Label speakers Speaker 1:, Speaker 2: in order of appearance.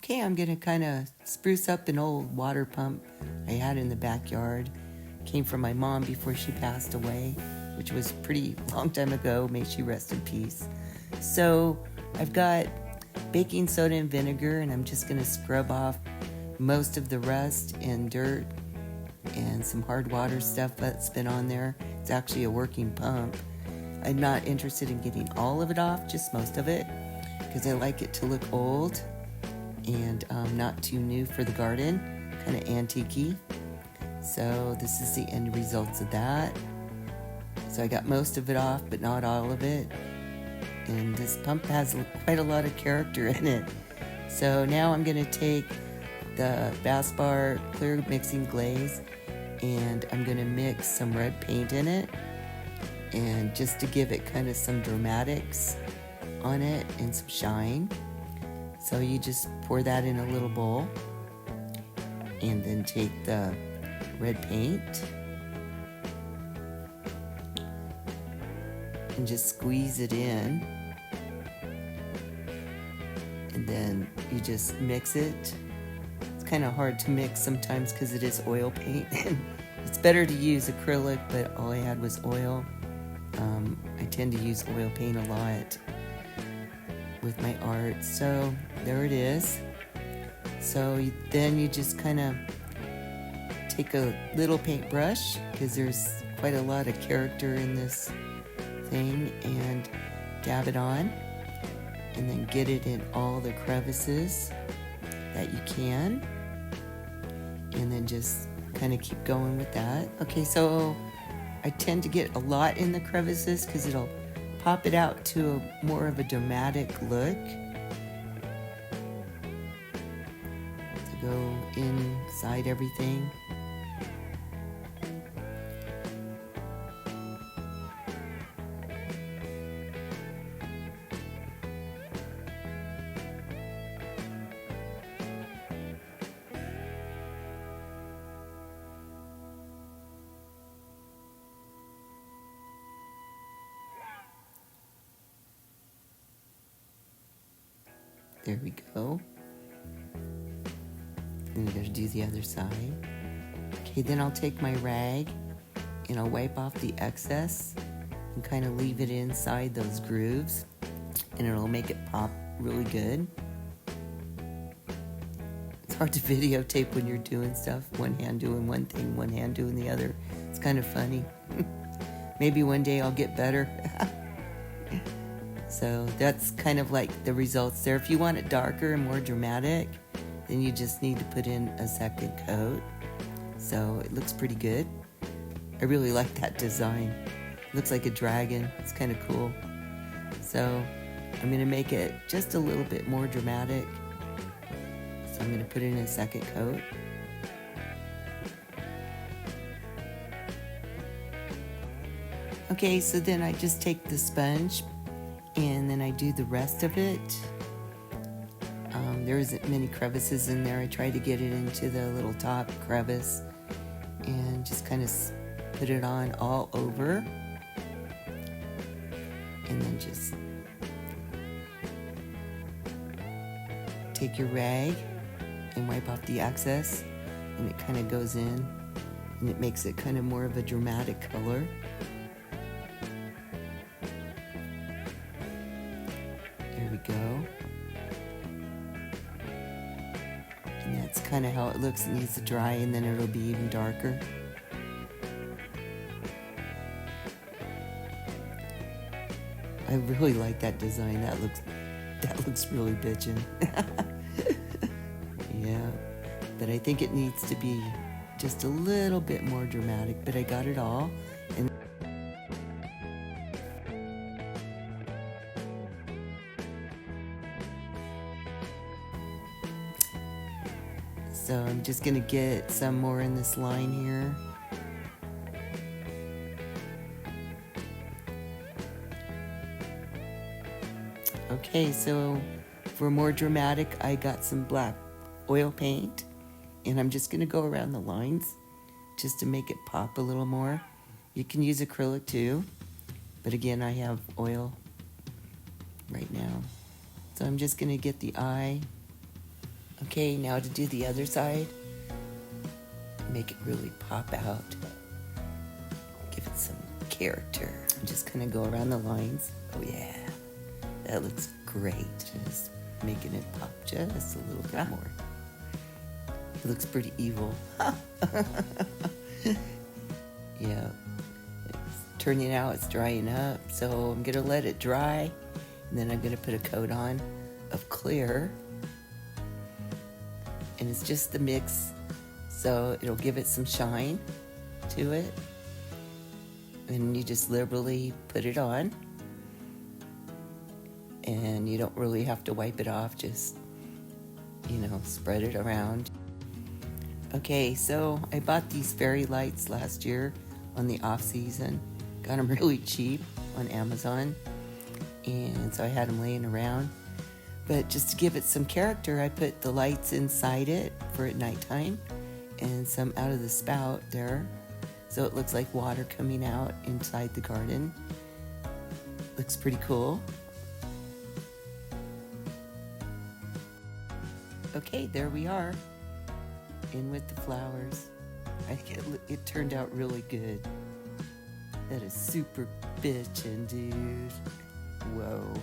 Speaker 1: Okay, I'm gonna kind of spruce up an old water pump I had in the backyard. Came from my mom before she passed away, which was pretty long time ago. May she rest in peace. So I've got baking soda and vinegar, and I'm just gonna scrub off most of the rust and dirt and some hard water stuff that's been on there. It's actually a working pump. I'm not interested in getting all of it off, just most of it, because I like it to look old and not too new for the garden, kind of antique-y. So this is the end results of that. So I got most of it off, but not all of it. And this pump has quite a lot of character in it. So now I'm going to take the Bass Bar Clear Mixing Glaze, and I'm going to mix some red paint in it, and just to give it kind of some dramatics on it and some shine. So you just pour that in a little bowl, and then take the red paint and just squeeze it in, and then you just mix it. It's kind of hard to mix sometimes because it is oil paint. It's better to use acrylic, but all I had was oil. I tend to use oil paint a lot with my art. So there it is. So then you just kind of take a little paintbrush, because there's quite a lot of character in this thing, and dab it on, and then get it in all the crevices that you can, and then just kind of keep going with that. Okay, so I tend to get a lot in the crevices because it'll pop it out to more of a dramatic look. To go inside everything. There we go. Then we gotta do the other side. Okay, then I'll take my rag and I'll wipe off the excess and kind of leave it inside those grooves, and it'll make it pop really good. It's hard to videotape when you're doing stuff. One hand doing one thing, one hand doing the other. It's kind of funny. Maybe one day I'll get better. So that's kind of like the results there. If you want it darker and more dramatic, then you just need to put in a second coat. So it looks pretty good. I really like that design. It looks like a dragon. It's kind of cool. So I'm going to make it just a little bit more dramatic. So I'm going to put in a second coat. Okay, so then I just take the sponge, and then I do the rest of it. There isn't many crevices in there. I try to get it into the little top crevice, and just kind of put it on all over, and then just take your rag and wipe off the excess, and it kind of goes in, and it makes it kind of more of a dramatic color. There we go. And that's kind of how it looks. It needs to dry, and then it'll be even darker. I really like that design. That looks really bitchin'. Yeah, but I think it needs to be just a little bit more dramatic, but I got it all. And so I'm just gonna get some more in this line here. Okay, so for more dramatic, I got some black oil paint, and I'm just gonna go around the lines just to make it pop a little more. You can use acrylic too, but again, I have oil right now. So I'm just gonna get the eye Okay, now to do the other side. Make it really pop out. Give it some character. I'm just gonna go around the lines. Oh yeah, that looks great. Just making it pop just a little bit more. It looks pretty evil. Yeah, it's turning out, it's drying up. So I'm gonna let it dry, and then I'm gonna put a coat on of clear. And it's just the mix, so it'll give it some shine to it. And you just liberally put it on. And you don't really have to wipe it off, just, spread it around. Okay, so I bought these fairy lights last year on the off season. Got them really cheap on Amazon. And so I had them laying around. But just to give it some character, I put the lights inside it for at nighttime and some out of the spout there. So it looks like water coming out inside the garden. Looks pretty cool. Okay, there we are. In with the flowers. I think it turned out really good. That is super bitchin', dude. Whoa.